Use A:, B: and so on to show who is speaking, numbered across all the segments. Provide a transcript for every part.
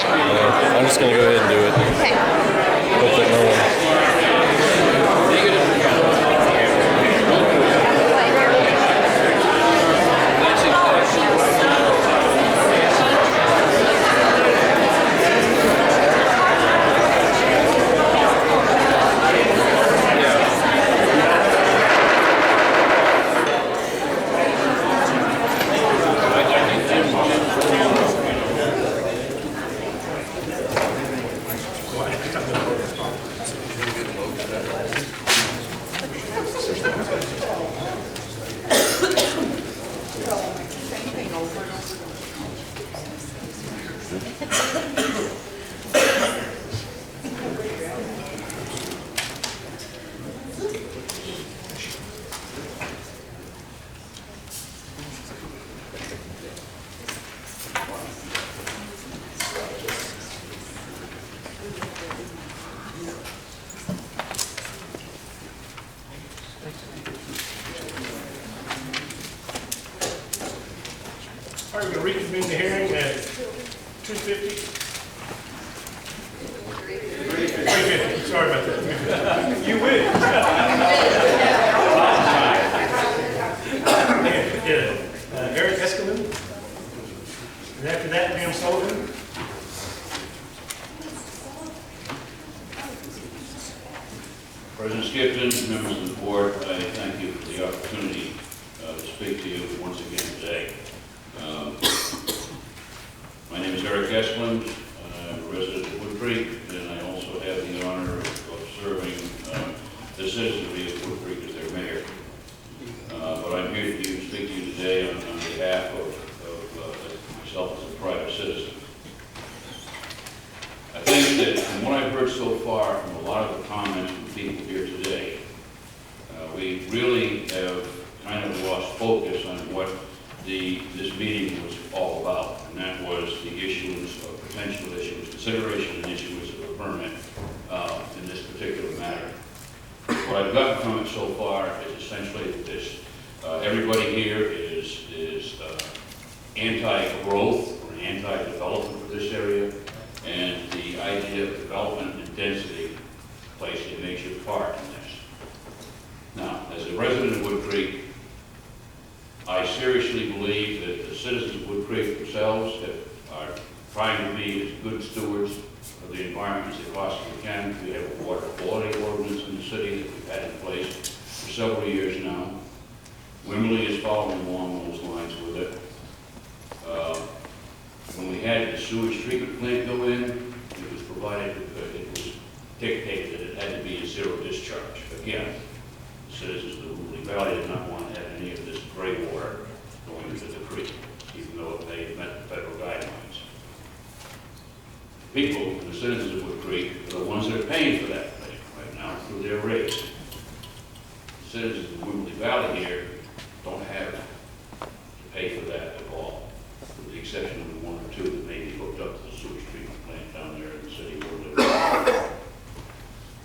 A: I'm just gonna go ahead and do it.
B: Okay.
A: Hope that no one.
C: All right, we're going to reconvene the hearing at 2:50. 3:50, sorry about that. 3:50. You win. Eric Eskelman. And after that, Pam Sullivan.
D: President Skipton, members of the board, I thank you for the opportunity to speak to you once again today. My name is Eric Eskelin. I'm a resident of Wood Creek, and I also have the honor of serving the citizenry of Wood Creek as their mayor. But I'm here to speak to you today on behalf of myself as a private citizen. I think that from what I've heard so far from a lot of the comments from people here today, we really have kind of lost focus on what this meeting was all about, and that was the issuance of potential issuance, consideration and issuance of a permit in this particular matter. What I've gotten from it so far is essentially this: everybody here is anti-growth or anti-development for this area, and the idea of development and density plays a major part in this. Now, as a resident of Wood Creek, I seriously believe that the citizens of Wood Creek themselves are trying to be as good stewards of the environment as they possibly can. We have a water quality ordinance in the city that we've had in place for several years now. Wimberley is following along those lines with it. When we had the sewage treatment plant go in, it was dictated that it had to be a zero discharge. Again, the citizens of the Wimberley Valley did not want to have any of this gray water going into the creek, even though they met the federal guidelines. People, the citizens of Wood Creek, are the ones that are paying for that thing right now through their rates. The citizens of the Wimberley Valley here don't have to pay for that at all, with the exception of the one or two that may be hooked up to the sewage treatment plant down there in the city of Wimberley.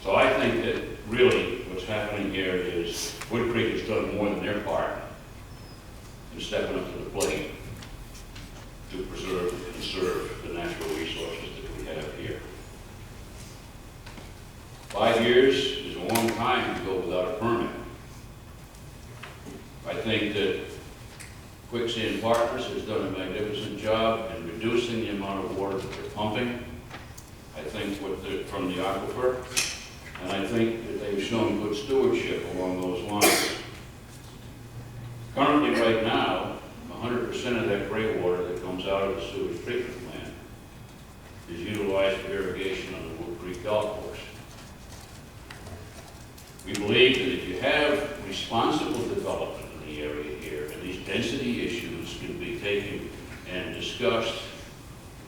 D: So I think that really what's happening here is Wood Creek has done more than their part in stepping up to the plate to preserve and conserve the natural resources that we have here. 5 years is a long time to go without a permit. I think that Quicksand Partners has done a magnificent job in reducing the amount of water that they're pumping, I think from the aquifer, and I think that they've shown good stewardship along those lines. Currently, right now, 100% of that gray water that comes out of the sewage treatment plant is utilized for irrigation on the Wood Creek Golf Course. We believe that if you have responsible development in the area here, and these density issues can be taken and discussed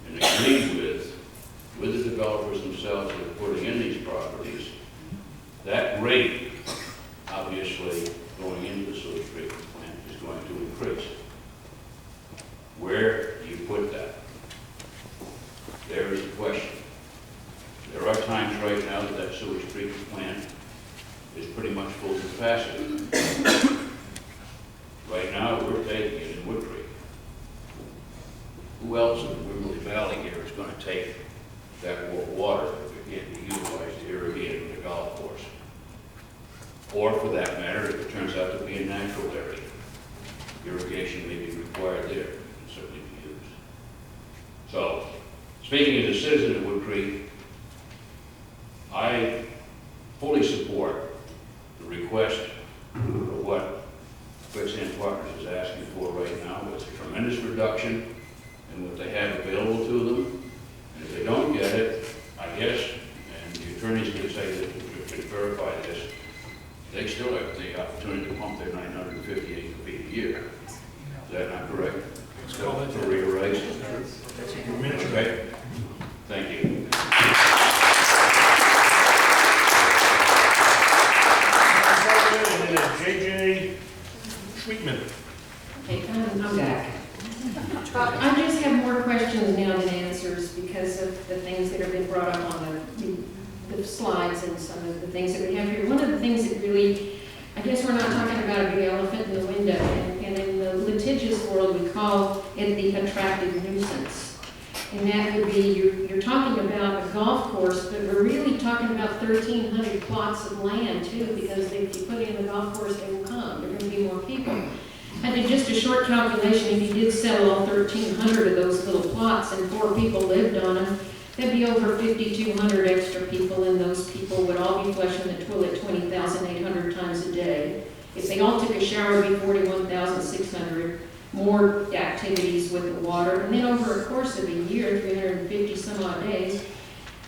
D: and agreed with the developers themselves that are putting in these properties, that rate, obviously, going into the sewage treatment plant is going to increase. Where do you put that? There is the question. There are times right now that sewage treatment plant is pretty much full capacity. Right now, we're taking it in Wood Creek. Who else in the Wimberley Valley here is going to to take that water if it can't be utilized to irrigate the golf course. Or for that matter, if it turns out to be a natural area, irrigation may be required there, and certainly be used. So, speaking as a citizen of Wood Creek, I fully support the request of what Quicksand Partners is asking for right now. It's a tremendous reduction in what they have available to them. And if they don't get it, I guess, and the attorneys can say that we can verify this, they still have the opportunity to pump their 950 acre feet a year. Is that not correct?
C: Let's call it.
D: For rearrays?
C: That's a miniature.
D: Okay. Thank you.
C: And then J.J. Sweetman.
B: Okay, I'm back. I just have more questions now than answers because of the things that have been brought up on the slides and some of the things that we have here. One of the things that really, I guess we're not talking about a big elephant in the window, and in the litigious world we call it the attractive nuisance. And that would be, you're talking about a golf course, but we're really talking about 1,300 plots of land too, because if you put in a golf course, they will come. There are going to be more people. I did just a short calculation. If you did settle all 1,300 of those little plots and 4 people lived on them, that'd be over 5,200 extra people, and those people would all be flushing the toilet 20,800 times a day. If they all took a shower, it'd be 41,600. More activities with the water, and then over a course of a year, 350 some odd days,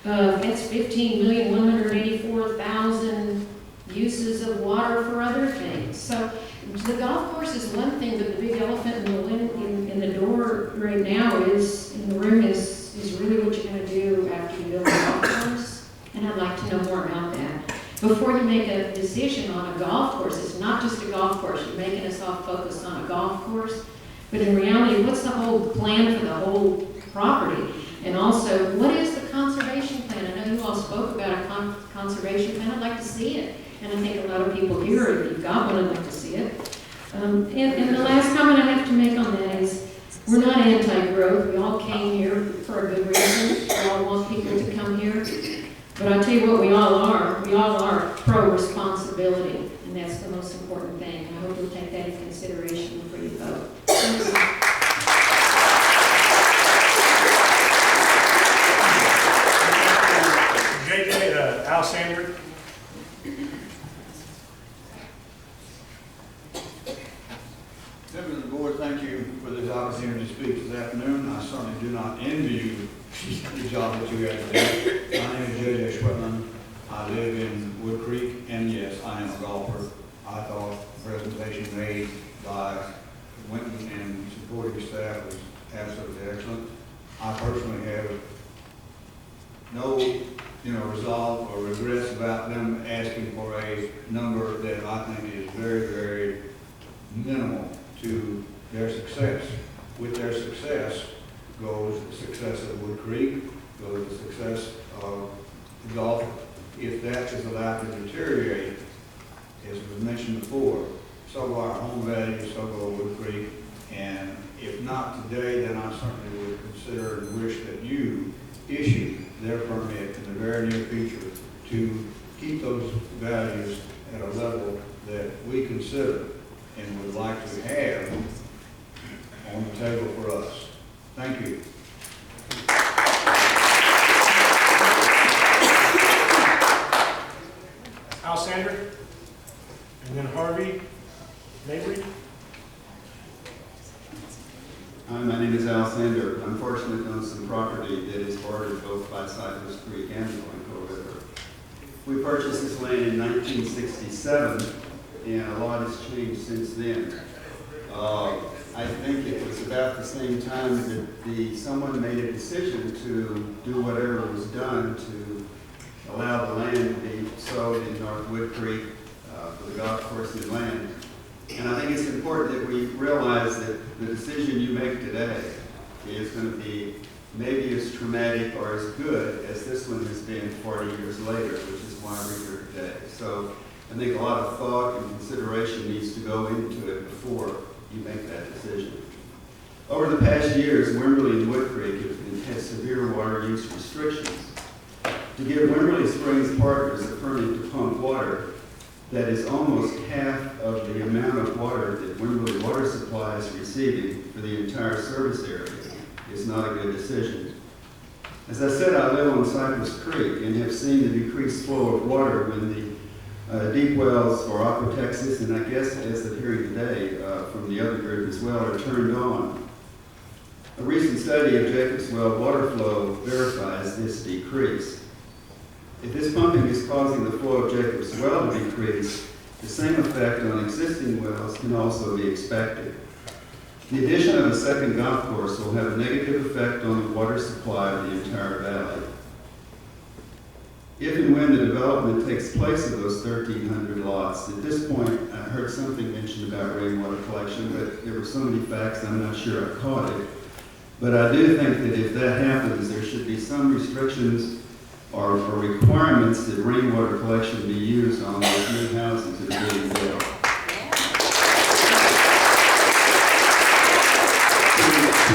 B: that's 15,184,000 uses of water for other things. So the golf course is one thing, but the big elephant in the door right now is, in the room is really what you're going to do after you build a golf course, and I'd like to know more about that. Before you make a decision on a golf course, it's not just a golf course. You're making us all focus on a golf course. But in reality, what's the whole plan for the whole property? And also, what is the conservation plan? I know you all spoke about a conservation plan. I'd like to see it. And I think a lot of people here, if you've got one, I'd like to see it. And the last comment I have to make on that is, we're not anti-growth. We all came here for a good reason. We all want people to come here. But I'll tell you what we all are. We all are pro-responsibility, and that's the most important thing. And I hope you'll take that into consideration before you vote. Thank you.
C: J.J. Alexander.
E: Members of the board, thank you for this opportunity to speak this afternoon. I certainly do not envy you the job that you have to do. My name is J.J. Sweetman. I live in Wood Creek, and yes, I am a golfer. I thought the presentation made by Winton and supporting staff was absolutely excellent. I personally have no, resolve or regrets about them asking for a number that I think is very, very minimal to their success. With their success goes the success of Wood Creek, goes the success of the golf. If that is allowed to deteriorate, as was mentioned before, so go our home values, so go Wood Creek. And if not today, then I certainly would consider and wish that you issue their permit in the very near future to keep those values at a level that we consider and would like to have on the table for us. Thank you.
C: Alexander. And then Harvey Mabry.
F: Hi, my name is Al Sander. I'm fortunate to own some property that is bordered both by Cypress Creek and the Glencoe River. We purchased this land in 1967, and a lot has changed since then. I think it was about the same time that someone made a decision to do whatever was done to allow the land to be sold in North Wood Creek for the golf course and land. And I think it's important that we realize that the decision you make today is going to be maybe as traumatic or as good as this one has been 40 years later, which is why we're here today. So I think a lot of thought and consideration needs to go into it before you make that decision. Over the past years, Wimberley and Wood Creek have had severe water use restrictions. To give Wimberley Springs partners a permit to pump water that is almost half of the amount of water that Wimberley Water Supply is receiving for the entire service area is not a good decision. As I said, I live on Cypress Creek and have seen the decreased flow of water when the deep wells for Aqua Texas, and I guess as of hearing today from the other group as well, are turned on. A recent study of Jacob's Well water flow verifies this decrease. If this pumping is causing the flow of Jacob's Well to decrease, the same effect on existing wells can also be expected. The addition of a second golf course will have a negative effect on the water supply of the entire valley. If and when the development takes place of those 1,300 lots, at this point, I heard something mentioned about rainwater collection, but there were so many facts, I'm not sure I caught it. But I do think that if that happens, there should be some restrictions or requirements that rainwater collection be used on those new houses that are being built.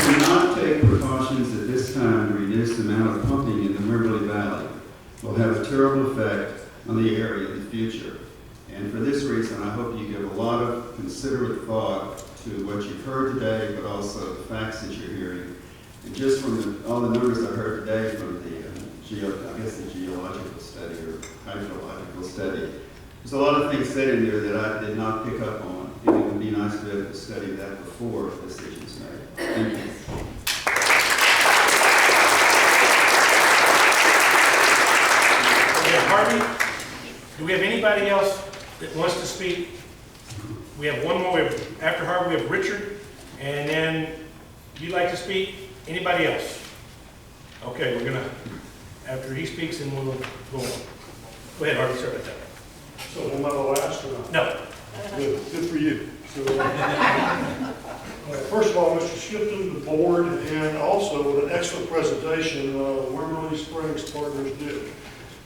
F: To not take precautions at this time to reduce the amount of pumping in the Wimberley Valley will have a terrible effect on the area in the future. And for this reason, I hope you give a lot of considerate thought to what you've heard today, but also the facts that you're hearing. And just from all the numbers I heard today from the geological study or hydrological study, there's a lot of things said in there that I did not pick up on. And it would be nice to be able to study that before decisions made. Thank you.
C: Harvey, do we have anybody else that wants to speak? We have one more. After Harvey, we have Richard, and then you'd like to speak? Anybody else? Okay, we're gonna, after he speaks, then we'll go on. Go ahead, Harvey, sorry about that.
G: So am I the last or not?
C: No.
G: Good for you. So, first of all, Mr. Skipton, the board, and also an excellent presentation Wimberley Springs Partners did.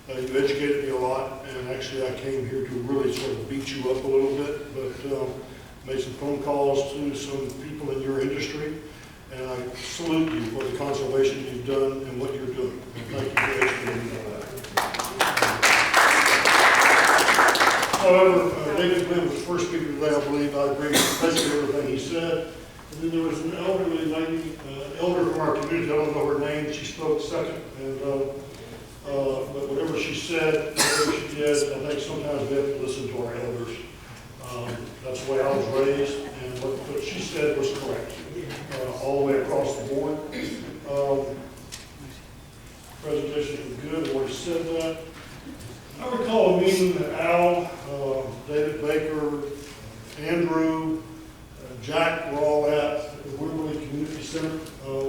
G: You educated me a lot, and actually I came here to really sort of beat you up a little bit, but made some phone calls to some people in your industry, and I salute you for the conservation you've done and what you're doing. And thank you for educating me on that. However, David Glenn was the first speaker today, I believe. I agree with basically everything he said. And then there was an elderly lady, elder from our community, I don't know her name, she spoke second, and but whatever she said, whatever she did, I think sometimes we have to listen to our elders. That's the way I was raised, and what she said was correct, all the way across the board. Presentation was good, I already said that. I recall a meeting that Al, David Baker, Andrew, Jack were all at the Wimberley Community Center,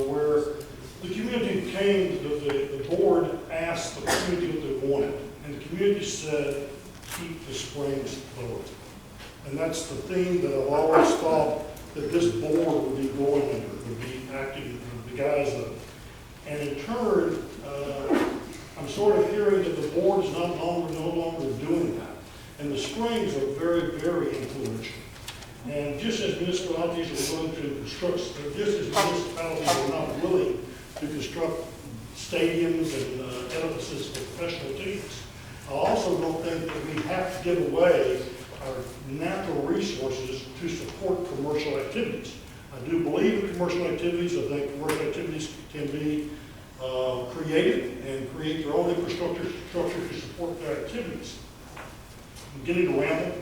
G: where the community came, the board asked the community what they wanted, and the community said, keep the springs flowing. And that's the theme that I've always thought that this board would be going under, would be acting, the guys that, and in turn, I'm sort of hearing that the board is no longer doing that. And the springs are very, very influential. And just as municipalities are willing to construct, just as municipalities are not willing to construct stadiums and edifices for professional teams, I also don't think that we have to give away our natural resources to support commercial activities. I do believe in commercial activities. I think commercial activities can be creative and create their own infrastructure to support their activities. I'm getting to ramble.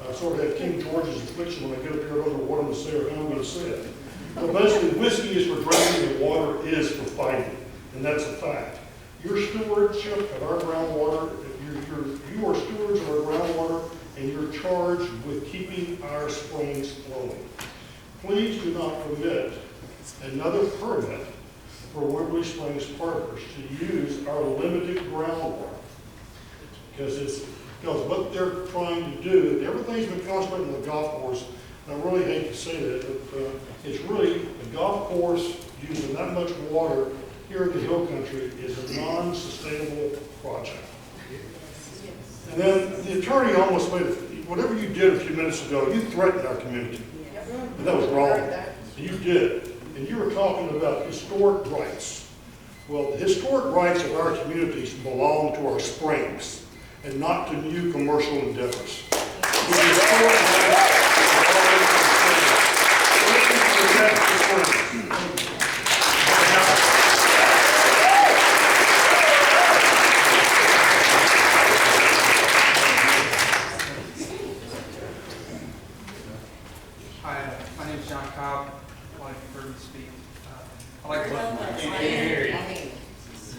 G: I sort of have King George's affliction when I get up here, I don't know what I'm going to say or how I'm going to say it. But basically, whiskey is for drinking and water is for fighting, and that's a fact. Your stewardship of our groundwater, you are stewards of our groundwater, and you're charged with keeping our springs flowing. Please do not permit another permit for Wimberley Springs Partners to use our limited groundwater, because what they're trying to do, everything's been concentrated on the golf course. And I really hate to say that, but it's really the golf course using that much water here in the hill country is a non-sustainable project. And then the attorney almost made whatever you did a few minutes ago, you threatened our community. And that was wrong. You did. And you were talking about historic rights. Well, the historic rights of our communities belong to our springs and not to new commercial endeavors. The historic rights of our springs.
H: Hi, my name is John Cobb. I'd like to heard me speak. I'd like to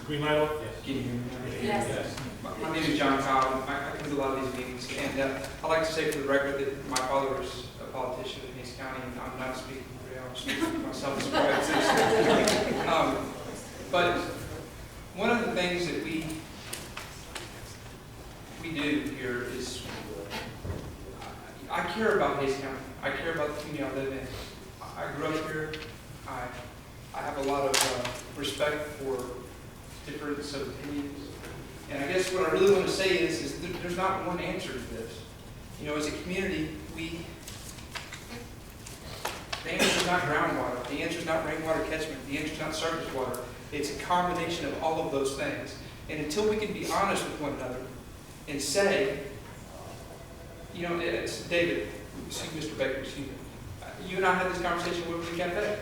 C: Green light on?
H: Can you hear me? Yes. My name is John Cobb. I come to a lot of these meetings, and I'd like to say for the record that my father is a politician in Hays County, and I'm not speaking for him. I'm speaking for myself as a private citizen. But one of the things that we do here is I care about Hays County. I care about the community I live in. I grew up here. I have a lot of respect for difference of opinions. And I guess what I really want to say is that there's not one answer to this. You know, as a community, the answer is not groundwater. The answer is not rainwater catchment. The answer is not surface water. It's a combination of all of those things. And until we can be honest with one another and say, you know, it's David, Mr. Baker, excuse me. You and I had this conversation at Wimberley Cafe.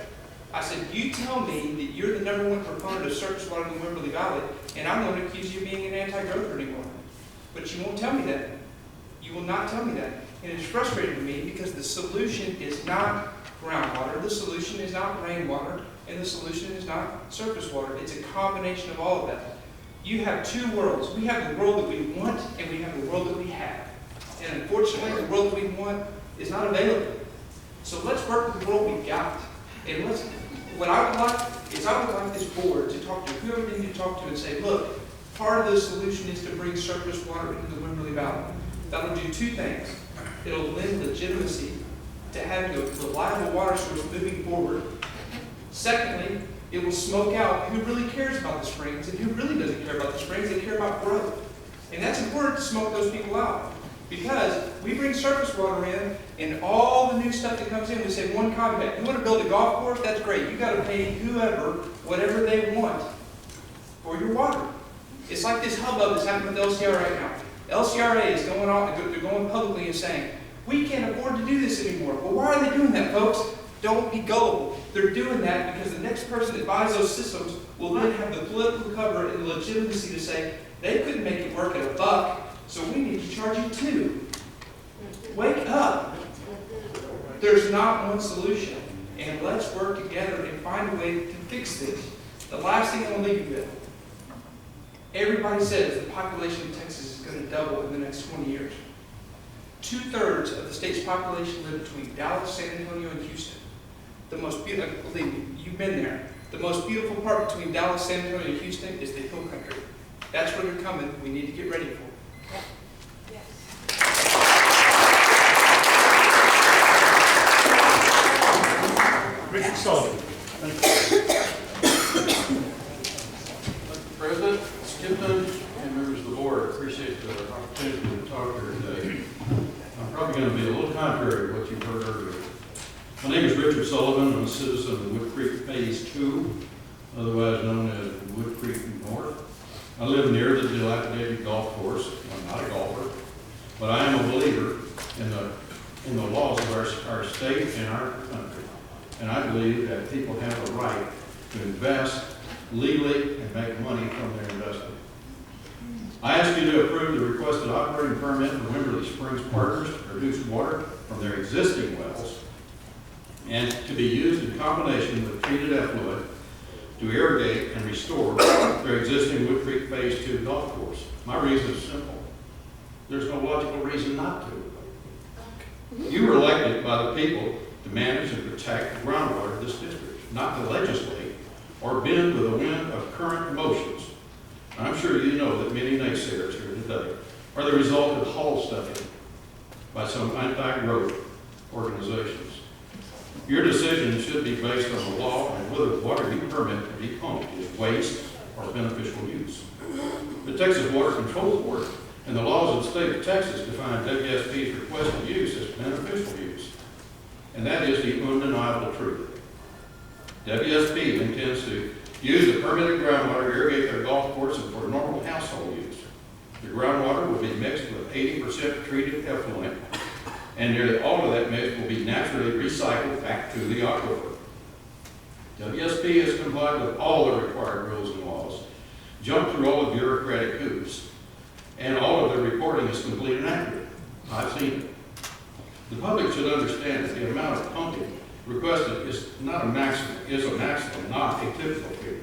H: I said, you tell me that you're the #1 proponent of surface water in the Wimberley Valley, and I'm going to accuse you of being an anti-growth anymore. But you won't tell me that. You will not tell me that. And it's frustrating to me because the solution is not groundwater, the solution is not rainwater, and the solution is not surface water. It's a combination of all of that. You have two worlds. We have the world that we want, and we have the world that we have. And unfortunately, the world that we want is not available. So let's work with the world we've got. And what I would like this board to talk to whoever they need to talk to and say, look, part of the solution is to bring surface water into the Wimberley Valley. That'll do two things. It'll lend legitimacy to having a reliable water source moving forward. Secondly, it will smoke out who really cares about the springs and who really doesn't care about the springs. They care about growth. And that's important to smoke those people out. Because we bring surface water in, and all the new stuff that comes in, we say one caveat. You want to build a golf course? That's great. You got to pay whoever whatever they want for your water. It's like this hubbub that's happening with LCRA right now. LCRA is going on, they're going publicly and saying, we can't afford to do this anymore. Well, why are they doing that, folks? Don't be gullible. They're doing that because the next person that buys those systems will then have the political cover and the legitimacy to say, they couldn't make it work at $1, so we need to charge you $2. Wake up. There's not one solution. And let's work together and find a way to fix this. The last thing I want to leave you with. Everybody says the population of Texas is going to double in the next 20 years. 2/3 of the state's population live between Dallas, San Antonio, and Houston. The most beautiful, believe me, you've been there. The most beautiful part between Dallas, San Antonio, and Houston is the hill country. That's where they're coming. We need to get ready for it.
C: Richard Sullivan.
I: President, Skipton, and members of the board, appreciate the opportunity to talk here today. I'm probably going to be a little contrary to what you've heard earlier. My name is Richard Sullivan. I'm a citizen of Wood Creek Phase 2, otherwise known as Wood Creek North. I live near the dilapidated golf course. I'm not a golfer, but I am a believer in the laws of our state and our country. And I believe that people have a right to invest legally and make money from their investment. I ask you to approve the requested operating permit for Wimberley Springs Partners to produce water from their existing wells and to be used in combination with treated effluent to irrigate and restore their existing Wood Creek Phase 2 golf course. My reason is simple. There's no logical reason not to. You were elected by the people to manage and protect the groundwater of this district, not to legislate or bend with the wind of current emotions. I'm sure you know that many naysayers here today are the result of hall stuffing by some anti-growth organizations. Your decision should be based on the law and whether the water you permit to be pumped is waste or beneficial use. The Texas Water Control Board and the laws of the state of Texas define WSP's requested use as beneficial use. And that is the undeniable truth. WSP intends to use the permitted groundwater to irrigate their golf course and for normal household use. The groundwater will be mixed with 80% treated effluent, and nearly all of that mix will be naturally recycled back to the aquifer. WSP has complied with all the required rules and laws, jumped through all the bureaucratic hoops, and all of the reporting is complete and accurate. I've seen it. The public should understand that the amount of pumping requested is not a maximum, not a typical figure.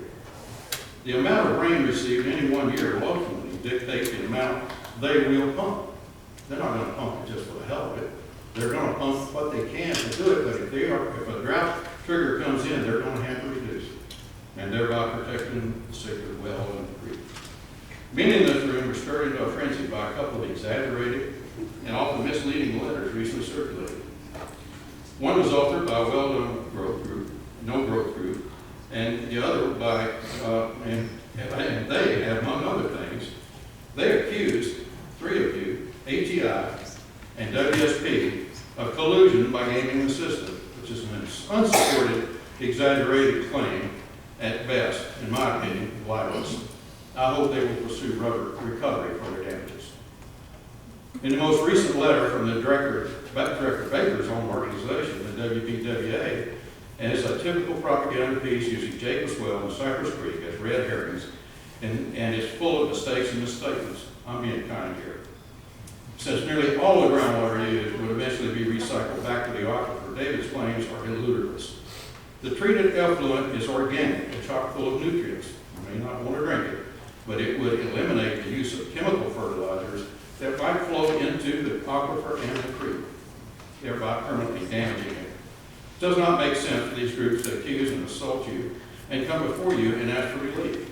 I: The amount of rain received any one year will ultimately dictate the amount they will pump. They're not going to pump it just for the hell of it. They're going to pump what they can to do it, but if a drought trigger comes in, they're going to have to reduce it, and thereby protecting the sacred well and the creek. Many in this room were stirred into a frenzy by a couple of exaggerated and often misleading letters recently circulated. One was authored by a well-known no growth group, and the other by, and they, among other things, they accused three of you, AGI and WSP, of collusion by gaming the system, which is an unsupported, exaggerated claim at best, in my opinion, libelous. I hope they will pursue recovery for their damages. In the most recent letter from the Director Baker's own organization, the WPWA, and it's a typical propaganda piece using Jacob's Well and Cypress Creek as red herrings, and it's full of mistakes and misstatements. I'm being kind here. Since nearly all the groundwater used would eventually be recycled back to the aquifer, David's claims are ludicrous. The treated effluent is organic and chock full of nutrients. You may not want to drink it, but it would eliminate the use of chemical fertilizers that might flow into the aquifer and the creek, thereby permanently damaging it. It does not make sense for these groups to accuse and assault you and come before you and ask for relief.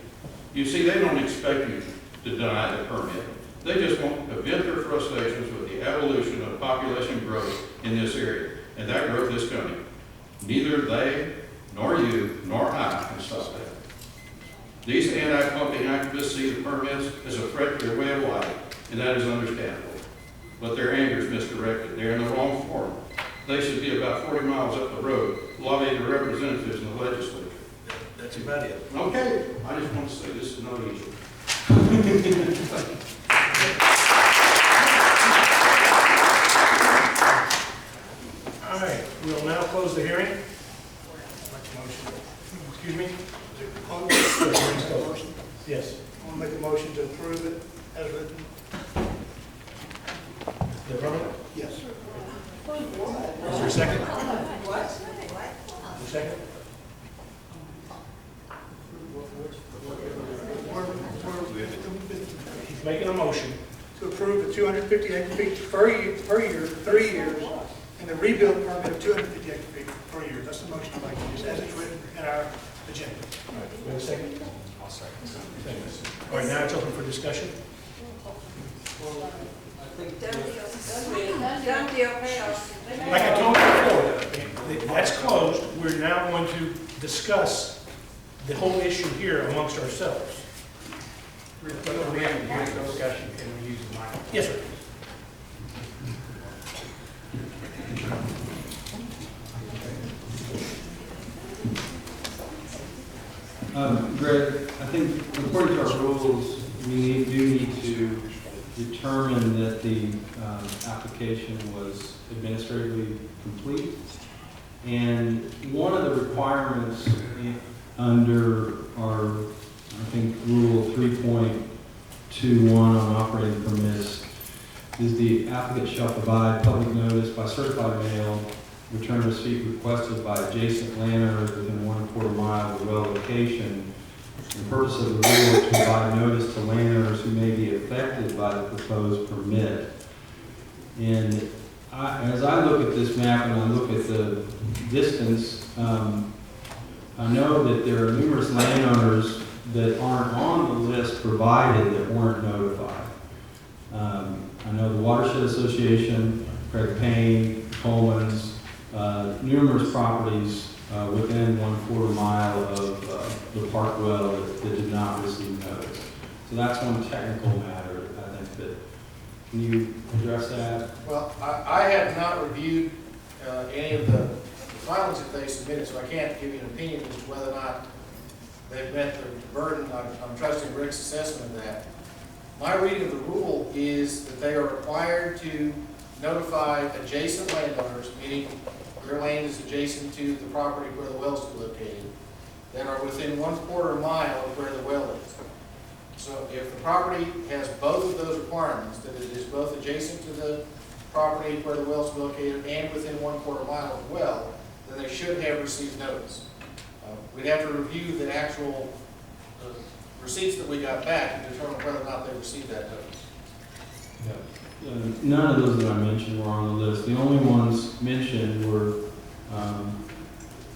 I: You see, they don't expect you to deny the permit. They just want to vent their frustrations with the evolution of population growth in this area, and that growth is coming. Neither they, nor you, nor I can stop that. These anti-pumping activists see the permits as a threat to their way of life, and that is understandable. But their anger is misdirected. They're in the wrong forum. They should be about 40 miles up the road, lobbying the representatives in the legislature.
C: That's about it.
I: Okay, I just want to say this is not easy.
C: All right, we'll now close the hearing. Excuse me? Yes.
G: I'll make a motion to approve it as written.
C: The permit?
G: Yes.
C: Is there a second? What? Second? He's making a motion.
G: To approve the 250 acre feet per year, 3 years, and the rebuild permit of 250 acre feet per year. That's the motion I'd like to use as it's written in our agenda.
C: All right, we have a second? I'll second. All right, now it's open for discussion. Like I told you before, that's closed. We're now going to discuss the whole issue here amongst ourselves.
H: We have a discussion, can we use the mic?
C: Yes, sir.
J: Greg, I think according to our rules, we do need to determine that the application was administratively complete. And one of the requirements under our, I think, Rule 3.21 on operating permits is the applicant shall provide public notice by certified mail, return receipt requested by adjacent landowners within 1/4 mile of the well location. The purpose of the rule is to provide notice to landowners who may be affected by the proposed permit. And as I look at this map and I look at the distance, I know that there are numerous landowners that aren't on the list provided that weren't notified. I know the Watershed Association, Craig Payne, Coleman's, numerous properties within 1/4 mile of the park well that did not receive notice. So that's one technical matter, I think, that, can you address that?
K: Well, I have not reviewed any of the filings that they submitted, so I can't give you an opinion as to whether or not they've met their burden. I'm trusting Rick's assessment of that. My reading of the rule is that they are required to notify adjacent landowners, meaning their land is adjacent to the property where the wells are located, that are within 1/4 mile of where the well is. So if the property has both of those requirements, that it is both adjacent to the property where the well is located and within 1/4 mile of the well, then they should have received notice. We'd have to review the actual receipts that we got back and determine whether or not they received that notice.
J: None of those that I mentioned were on the list. The only ones mentioned were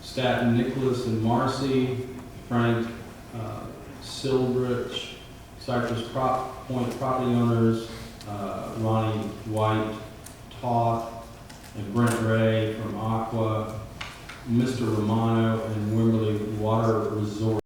J: Staten, Nicholas, and Marcy, Frank, Silbrich, Cypress Point property owners, Ronnie White, Toth, and Brent Ray from Aqua, Mr. Romano, and Wimberley Water Resort.